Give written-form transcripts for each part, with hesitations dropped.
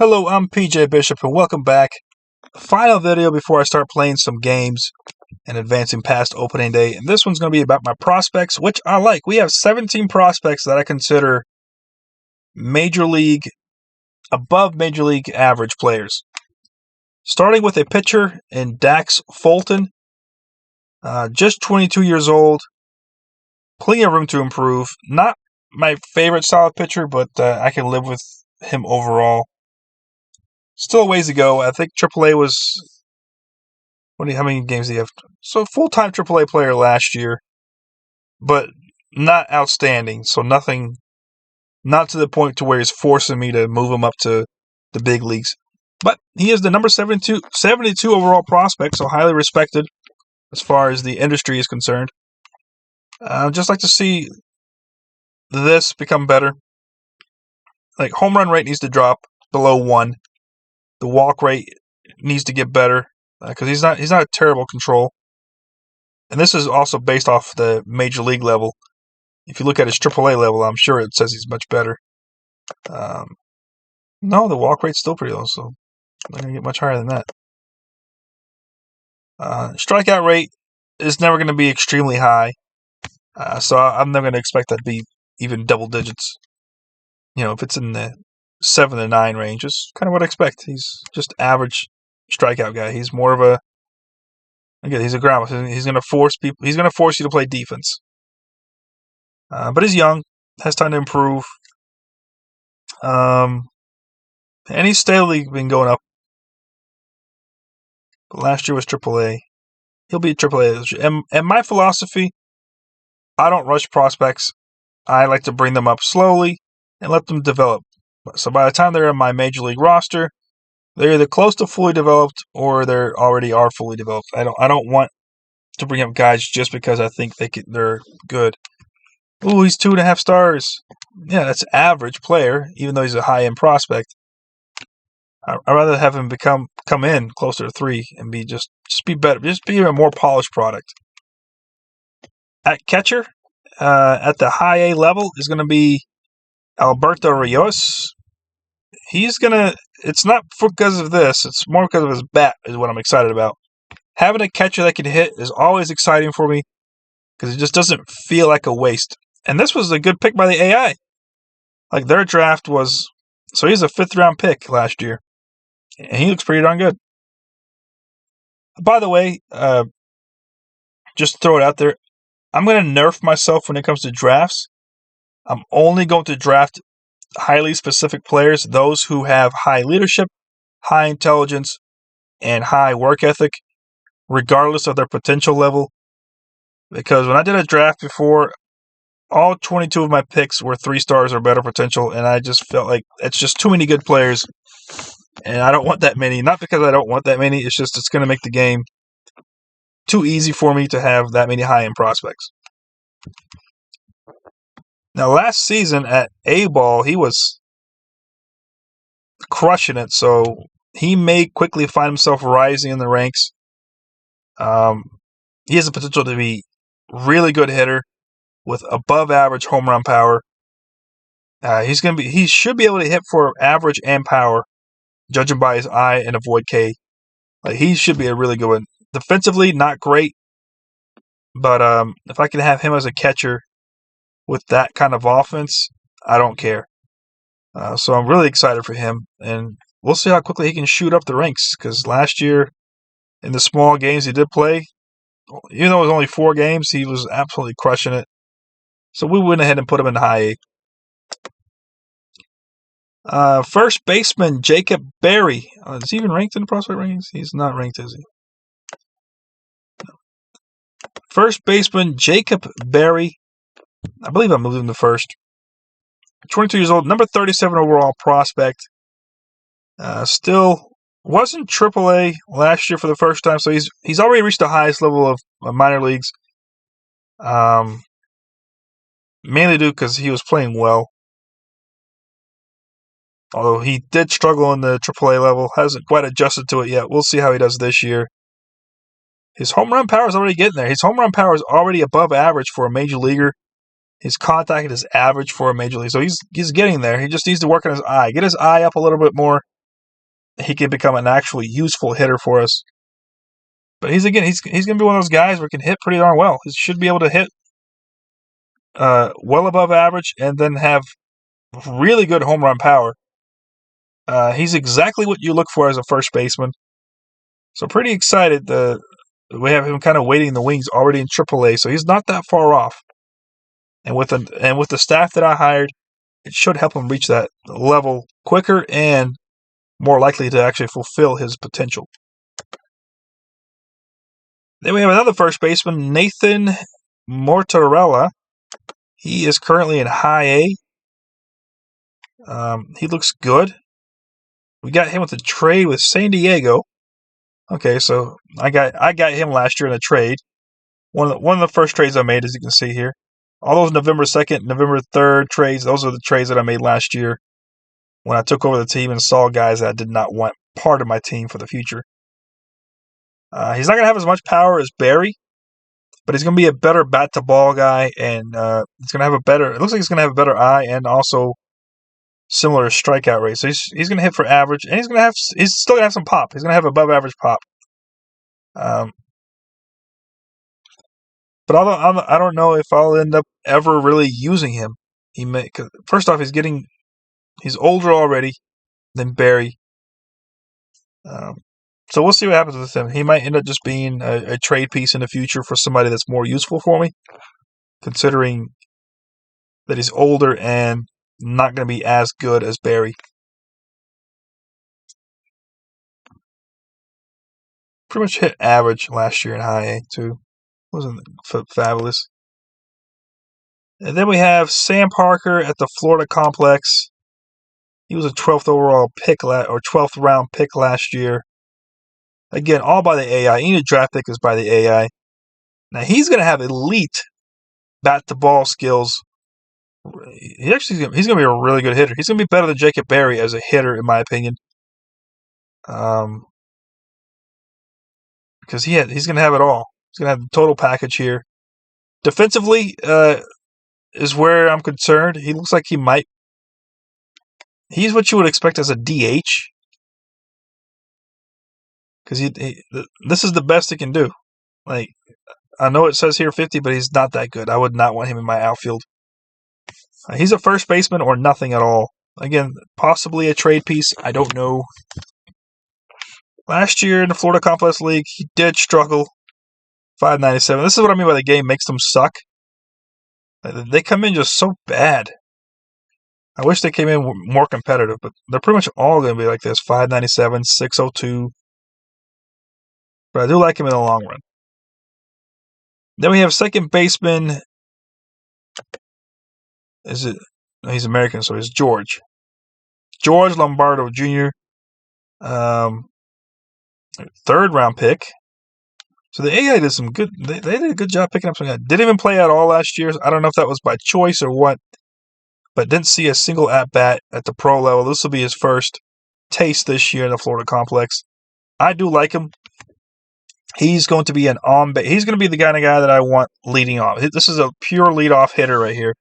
Hello, I'm PJ Bishop, and welcome back. Final video before I start playing some games and advancing past opening day. And this one's going to be about my prospects, which I like. We have 17 prospects that I consider above major league average players. Starting with a pitcher in Dax Fulton, just 22 years old, plenty of room to improve. Not my favorite solid pitcher, but I can live with him overall. Still a ways to go. I think AAA was. How many games do you have? So full-time AAA player last year, but not outstanding. So nothing, not to the point to where he's forcing me to move him up to the big leagues. But he is the number 72 overall prospect, so highly respected as far as the industry is concerned. I'd just like to see this become better. Like, home run rate needs to drop below 1. The walk rate needs to get better because he's not a terrible control. And this is also based off the major league level. If you look at his AAA level, I'm sure it says he's much better. No, the walk rate's still pretty low, so I'm not going to get much higher than that. Strikeout rate is never going to be extremely high, so I'm never going to expect that to be even double digits. If it's in the 7 to 9 range, is kind of what I expect. He's just average strikeout guy. He's more of he's a ground. He's going to force people. He's going to force you to play defense. But he's young, has time to improve. And he's steadily been going up. But last year was AAA. He'll be AAA this year. And my philosophy, I don't rush prospects. I like to bring them up slowly and let them develop. So by the time they're in my major league roster, they're either close to fully developed or they already are fully developed. I don't want to bring up guys just because I think they're good. Ooh, he's 2.5 stars. Yeah, that's average player, even though he's a high-end prospect. I'd rather have him come in closer to 3 and be just be better, just be a more polished product. At catcher, at the high A level, is going to be Alberto Rios. It's not because of this, it's more because of his bat is what I'm excited about. Having a catcher that can hit is always exciting for me because it just doesn't feel like a waste. And this was a good pick by the AI. Like, their draft was, so he's a 5th round pick last year. And he looks pretty darn good. By the way, just to throw it out there, I'm going to nerf myself when it comes to drafts. I'm only going to draft highly specific players, those who have high leadership, high intelligence, and high work ethic, regardless of their potential level. Because when I did a draft before, all 22 of my picks were 3 stars or better potential, and I just felt like it's just too many good players, and I don't want that many. Not because I don't want that many, it's just it's going to make the game too easy for me to have that many high-end prospects. Now, last season at A-Ball, he was crushing it, so he may quickly find himself rising in the ranks. He has the potential to be a really good hitter with above-average home run power. He should be able to hit for average and power, judging by his eye and avoid K. Like, he should be a really good one. Defensively, not great, but if I can have him as a catcher with that kind of offense, I don't care. So I'm really excited for him, and we'll see how quickly he can shoot up the ranks, because last year, in the small games he did play, even though it was only 4 games, he was absolutely crushing it. So we went ahead and put him in the high A. First baseman Jacob Berry. Is he even ranked in the prospect rankings? He's not ranked, is he? No. First baseman Jacob Berry. I believe I moved him to first. 22 years old, number 37 overall prospect. Still wasn't AAA last year for the first time, so he's already reached the highest level of minor leagues. Mainly due because he was playing well. Although he did struggle in the AAA level, hasn't quite adjusted to it yet. We'll see how he does this year. His home run power is already getting there. His home run power is already above average for a major leaguer. His contact is average for a major league. So he's getting there. He just needs to work on his eye. Get his eye up a little bit more. he can become an actually useful hitter for us. But he's going to be one of those guys where he can hit pretty darn well. He should be able to hit well above average and then have really good home run power. He's exactly what you look for as a first baseman. So pretty excited. We have him kind of waiting in the wings already in AAA, so he's not that far off. And with the staff that I hired, it should help him reach that level quicker and more likely to actually fulfill his potential. Then we have another first baseman, Nathan Mortarella. He is currently in High A. He looks good. We got him with a trade with San Diego. Okay, so I got him last year in a trade. One of the first trades I made, as you can see here. All those November 2nd, November 3rd trades, those are the trades that I made last year when I took over the team and saw guys that I did not want part of my team for the future. He's not going to have as much power as Barry, but he's going to be a better bat-to-ball guy, and he's going to have it looks like he's going to have a better eye and also similar strikeout rate. So he's going to hit for average, and he's still going to have some pop. He's going to have above average pop. But I don't know if I'll end up ever really using him. First off, he's older already than Barry. So we'll see what happens with him. He might end up just being a trade piece in the future for somebody that's more useful for me, considering that he's older and not going to be as good as Barry. Pretty much hit average last year in High A, too. Wasn't fabulous. And then we have Sam Parker at the Florida Complex. He was a 12th overall pick or 12th round pick last year. Again, all by the AI. Any draft pick is by the AI. Now he's going to have elite bat-to-ball skills. He's going to be a really good hitter. He's going to be better than Jacob Barry as a hitter, in my opinion. Because he's going to have it all. He's going to have the total package here. Defensively is where I'm concerned. He looks like he's what you would expect as a DH. Because this is the best he can do. Like, I know it says here 50, but he's not that good. I would not want him in my outfield. He's a first baseman or nothing at all. Again, possibly a trade piece. I don't know. Last year in the Florida Complex League, he did struggle. 597. This is what I mean by the game makes them suck. They come in just so bad. I wish they came in more competitive, but they're pretty much all going to be like this. 597, 602. But I do like him in the long run. Then we have second baseman. He's American, so it's George Lombardo Jr. Third round pick. So the AI did some good. They did a good job picking up some guys. Didn't even play at all last year. I don't know if that was by choice or what, but didn't see a single at bat at the pro level. This will be his first taste this year in the Florida Complex. I do like him. He's going to be he's going to be the kind of guy that I want leading off. This is a pure leadoff hitter right here,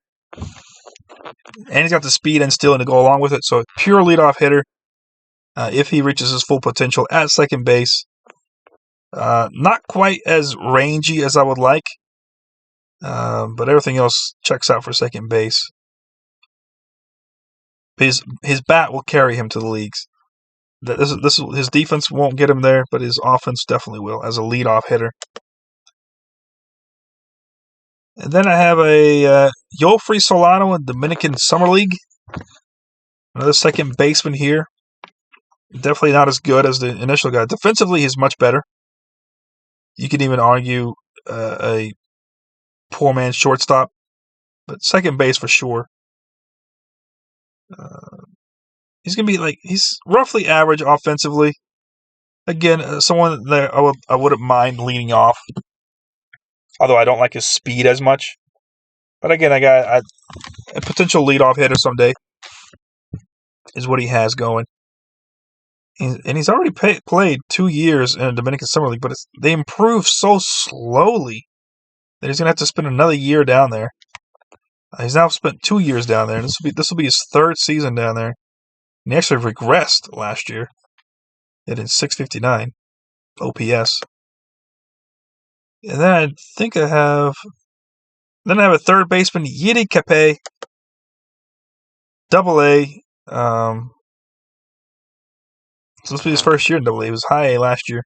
and he's got the speed and stealing to go along with it. So pure leadoff hitter. If he reaches his full potential at second base. Not quite as rangy as I would like, but everything else checks out for second base. His bat will carry him to the leagues. His defense won't get him there, but his offense definitely will as a leadoff hitter. And then I have a Yofri Solano in Dominican Summer League. Another second baseman here. Definitely not as good as the initial guy. Defensively, he's much better. You could even argue a poor man's shortstop, but second base for sure. He's going to be he's roughly average offensively. Again, someone that I wouldn't mind leading off, although I don't like his speed as much. But again, I got a potential leadoff hitter someday is what he has going. And he's already played 2 years in a Dominican Summer League, but they improve so slowly that he's going to have to spend another year down there. He's now spent 2 years down there, and this will be his third season down there. And he actually regressed last year. Hitting .659 OPS. And then I think I have a third baseman, Yiddy Cape, AA. So this will be his first year in AA. He was high A last year.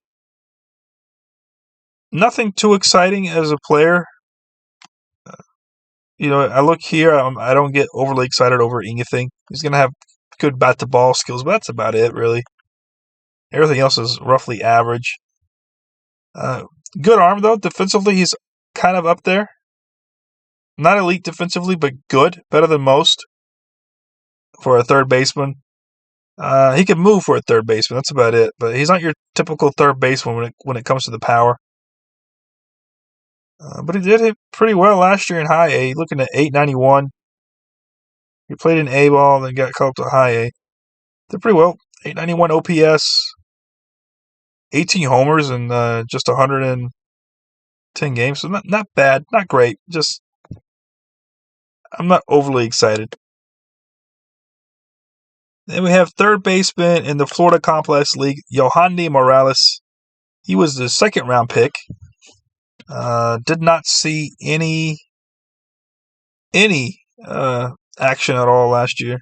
Nothing too exciting as a player. I look here. I don't get overly excited over anything. He's going to have good bat-to-ball skills, but that's about it, really. Everything else is roughly average. Good arm, though. Defensively, he's kind of up there. Not elite defensively, but good. Better than most for a third baseman. He can move for a third baseman. That's about it. But he's not your typical third baseman when it comes to the power. But he did hit pretty well last year in high A, looking at .891. He played in A ball, then got called up to high A. Did pretty well. .891 OPS, 18 homers in just 110 games. So not bad, not great. Just I'm not overly excited. Then we have third baseman in the Florida Complex League, Yohandy Morales. He was the second round pick. Did not see any action at all last year.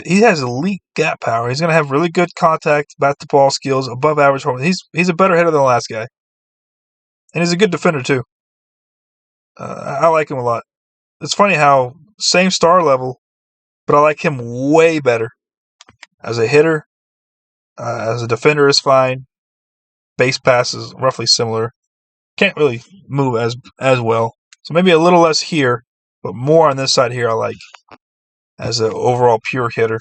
He has elite gap power. He's going to have really good contact, bat-to-ball skills, above average home. He's a better hitter than the last guy, and he's a good defender too. I like him a lot. It's funny how same star level, but I like him way better as a hitter. As a defender is fine. Base pass is roughly similar. Can't really move as well. So maybe a little less here, but more on this side here I like as an overall pure hitter.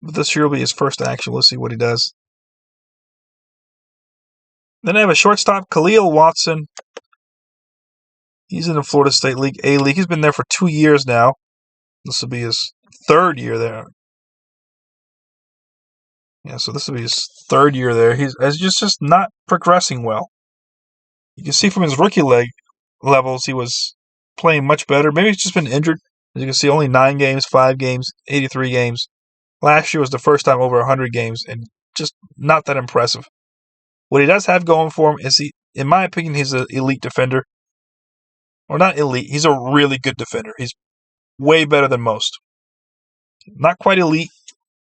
But this year will be his first action. We'll see what he does. Then I have a shortstop, Khalil Watson. He's in the Florida State League, A-League. He's been there for 2 years now. This will be his third year there. Yeah, so this will be his third year there. He's just not progressing well. You can see from his rookie levels, he was playing much better. Maybe he's just been injured. As you can see, only 9 games, 5 games, 83 games. Last year was the first time over 100 games, and just not that impressive. What he does have going for him is in my opinion, he's an elite defender. Or not elite, he's a really good defender. He's way better than most. Not quite elite,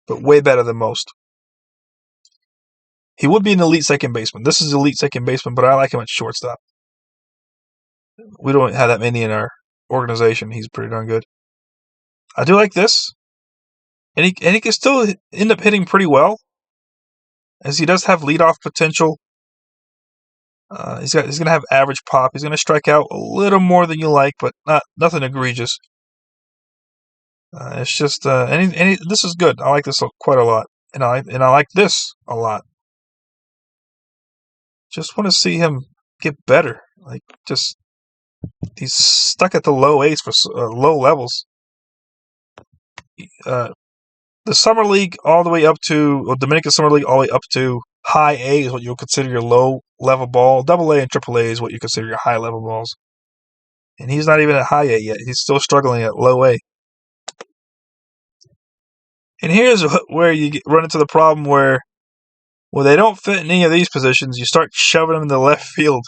but way better than most. He would be an elite second baseman. This is elite second baseman, but I like him at shortstop. We don't have that many in our organization. He's pretty darn good. I do like this. And he can still end up hitting pretty well, as he does have leadoff potential. He's going to have average pop. He's going to strike out a little more than you like, but nothing egregious. It's just this is good. I like this quite a lot, and I like this a lot. Just want to see him get better. He's stuck at the low A's for low levels. The Summer League all the way up to, or Dominican Summer League all the way up to high A is what you'll consider your low level ball. Double A and Triple A is what you consider your high level balls. And he's not even at high A yet. He's still struggling at low A. And here's where you run into the problem where they don't fit in any of these positions. You start shoving them in the left field.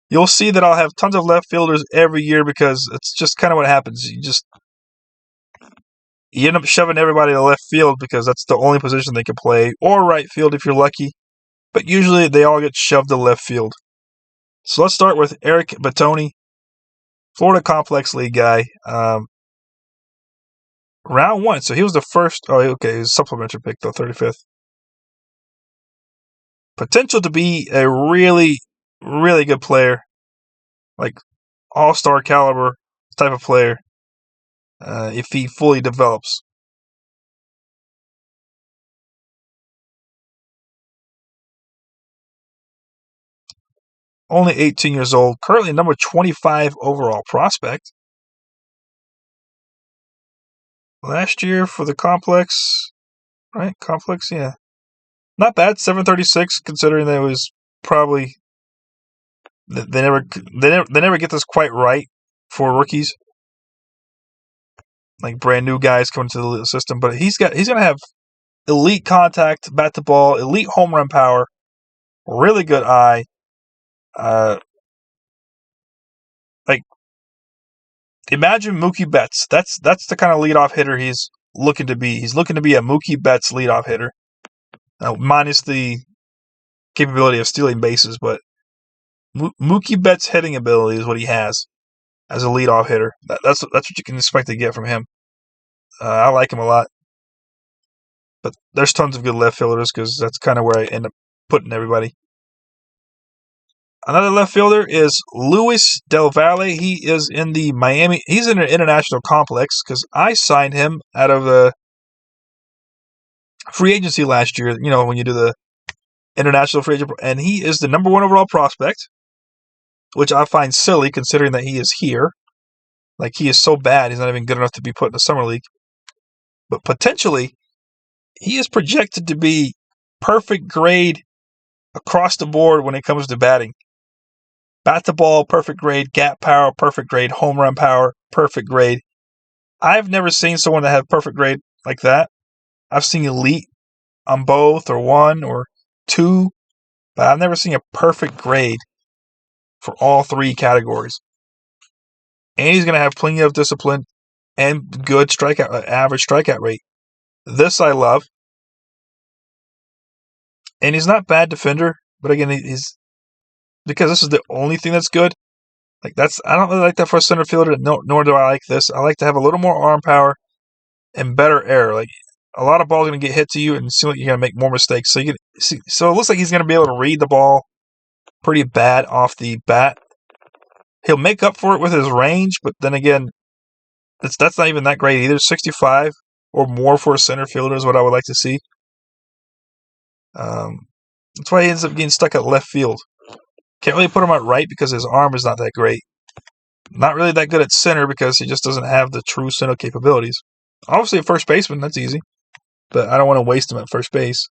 You'll see that I'll have tons of left fielders every year because it's just kind of what happens. You end up shoving everybody to left field because that's the only position they can play, or right field if you're lucky. But usually they all get shoved to left field. So let's start with Eric Batoni, Florida Complex League guy. Round 1, so he was the first. Oh, okay, he was a supplementary pick though, 35th. Potential to be a really, really good player, like all-star caliber type of player, if he fully develops. Only 18 years old, currently number 25 overall prospect. Last year for the Complex, right? Complex, yeah. Not bad, 736, considering that it was probably they never get this quite right for rookies. like brand new guys coming to the system, but he's going to have elite contact, bat to ball, elite home run power, really good eye. Like, imagine Mookie Betts. That's the kind of leadoff hitter he's looking to be. He's looking to be a Mookie Betts leadoff hitter, minus the capability of stealing bases. But Mookie Betts' hitting ability is what he has as a leadoff hitter. That's what you can expect to get from him. I like him a lot. But there's tons of good left fielders because that's kind of where I end up putting everybody. Another left fielder is Luis Del Valle. He is in the Miami. He's in an international complex because I signed him out of the free agency last year. You know, when you do the international free agent, and he is the number 1 overall prospect, which I find silly considering that he is here. Like, he is so bad, he's not even good enough to be put in the summer league. But potentially, he is projected to be perfect grade across the board when it comes to batting. Bat to ball, perfect grade. Gap power, perfect grade. Home run power, perfect grade. I've never seen someone that had perfect grade like that. I've seen elite on both, or 1 or 2, but I've never seen a perfect grade for all 3 categories. And he's going to have plenty of discipline and good average strikeout rate. This I love. And he's not a bad defender, but again, he's because this is the only thing that's good. Like, I don't really like that for a center fielder. Nor do I like this. I like to have a little more arm power and better air. Like, a lot of balls are going to get hit to you, and it seems like you're going to make more mistakes. So so it looks like he's going to be able to read the ball pretty bad off the bat. He'll make up for it with his range, but then again, that's not even that great either. 65 or more for a center fielder is what I would like to see. That's why he ends up getting stuck at left field. Can't really put him at right because his arm is not that great. Not really that good at center because he just doesn't have the true center capabilities. Obviously, a first baseman, that's easy. But I don't want to waste him at first base.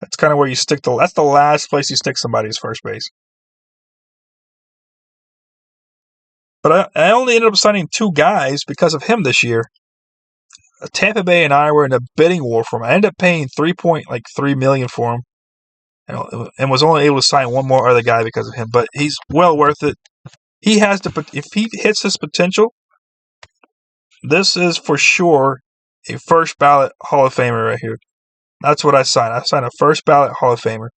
That's kind of where you stick that's the last place you stick somebody is first base. But I only ended up signing 2 guys because of him this year. Tampa Bay and I were in a bidding war for him. I ended up paying $3.3 million for him, and was only able to sign 1 more other guy because of him. But he's well worth it. He has if he hits his potential, this is for sure a first ballot Hall of Famer right here. That's what I signed. I signed a first ballot Hall of Famer.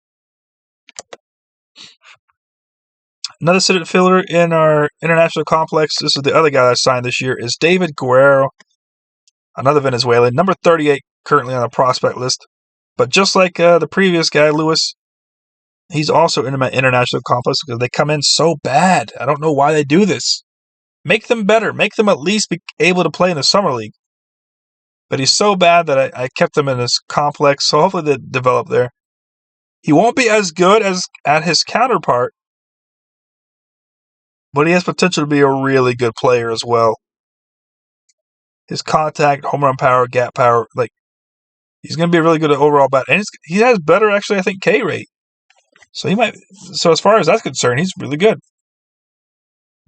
Another center fielder in our international complex, this is the other guy that I signed this year, is David Guerrero, another Venezuelan, number 38 currently on the prospect list. But just like the previous guy, Lewis, he's also in my international complex because they come in so bad. I don't know why they do this. Make them better. Make them at least be able to play in the summer league. But he's so bad that I kept him in this complex, so hopefully they develop there. He won't be as good as at his counterpart, but he has potential to be a really good player as well. His contact, home run power, gap power, he's going to be a really good overall bat. And he has better, actually, I think, K rate. So as far as that's concerned, he's really good.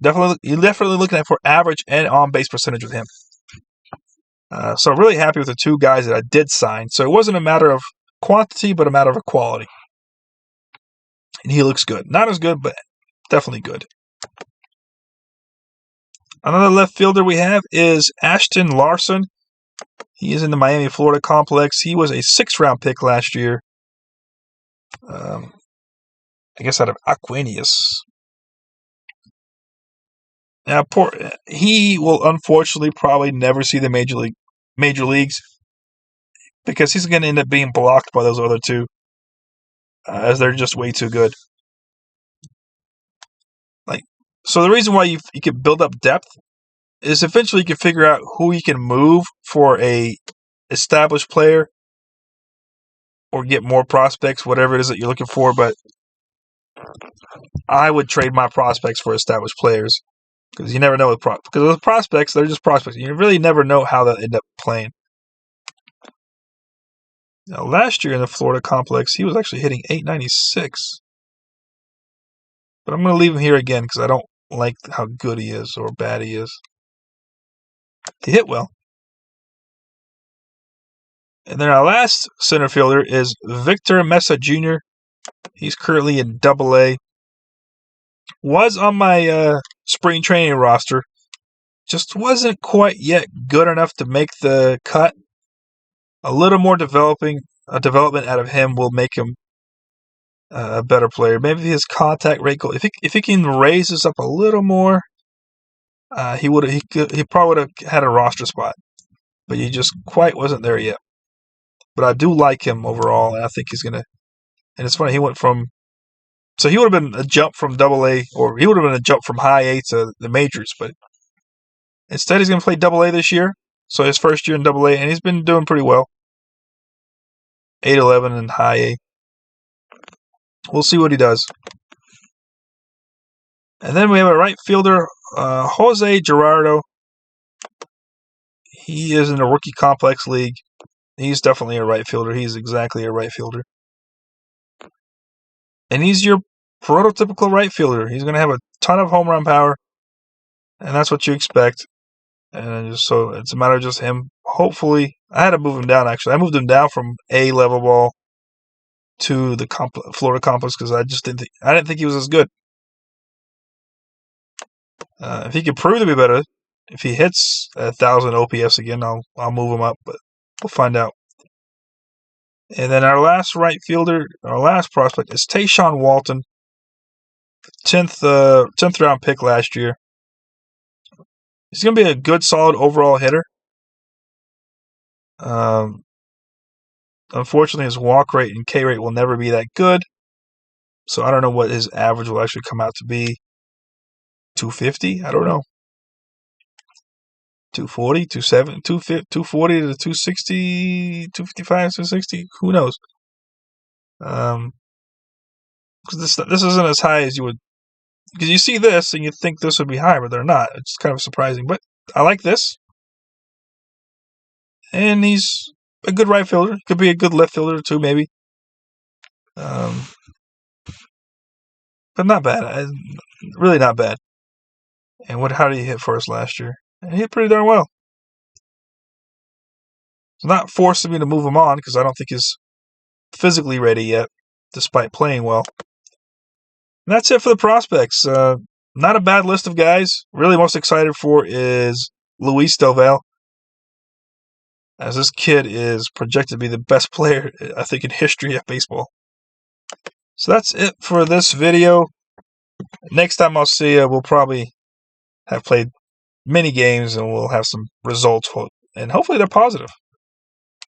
You're definitely looking at for average and on-base percentage with him. So I'm really happy with the 2 guys that I did sign. So it wasn't a matter of quantity, but a matter of quality. And he looks good. Not as good, but definitely good. Another left fielder we have is Ashton Larson. He is in the Miami, Florida complex. He was a 6th-round pick last year. I guess out of Aquinas. Now, he will unfortunately probably never see the major leagues because he's going to end up being blocked by those other 2, as they're just way too good. So the reason why you can build up depth is eventually you can figure out who you can move for a established player or get more prospects, whatever it is that you're looking for. But I would trade my prospects for established players because you never know because with prospects, they're just prospects. You really never know how they'll end up playing. Now, last year in the Florida complex, he was actually hitting .896. But I'm going to leave him here again because I don't like how good he is or bad he is. He hit well. And then our last center fielder is Victor Mesa Jr. He's currently in Double-A. Was on my spring training roster. Just wasn't quite yet good enough to make the cut. A little more development out of him will make him a better player. Maybe his contact rate goal. If he can raise this up a little more, he probably would have had a roster spot. But he just quite wasn't there yet. But I do like him overall, and I think he's gonna. And it's funny, he went from. So he would have been a jump from Double-A, or he would have been a jump from High A to the majors. But instead, he's gonna play Double-A this year. So his first year in Double-A, and he's been doing pretty well. 8-11 in High A. We'll see what he does. And then we have a right fielder, Jose Gerardo. He is in the rookie complex league. He's definitely a right fielder. He's exactly a right fielder. And he's your prototypical right fielder. He's going to have a ton of home run power. And that's what you expect. And so it's a matter of just him. Hopefully, I had to move him down, actually. I moved him down from A level ball to the Florida complex because I didn't think he was as good. If he could prove to be better, if he hits 1,000 OPS again, I'll move him up, but we'll find out. And then our last right fielder, our last prospect is Tayshawn Walton, 10th round pick last year. He's going to be a good, solid overall hitter. Unfortunately, his walk rate and K rate will never be that good. So I don't know what his average will actually come out to be. 250? I don't know. 240, 270, 240 to 260, 255, 260. Who knows? Because this isn't as high as you would. Because you see this and you think this would be high, but they're not. It's kind of surprising. But I like this. And he's a good right fielder. Could be a good left fielder too, maybe. But not bad. Really not bad. And how did he hit for us last year? And he hit pretty darn well. It's not forcing me to move him on because I don't think he's physically ready yet, despite playing well. And that's it for the prospects. Not a bad list of guys. Really most excited for is Luis Del Valle, as this kid is projected to be the best player, I think, in history of baseball. So that's it for this video. Next time I'll see you, we'll probably have played many games and we'll have some results, and hopefully they're positive.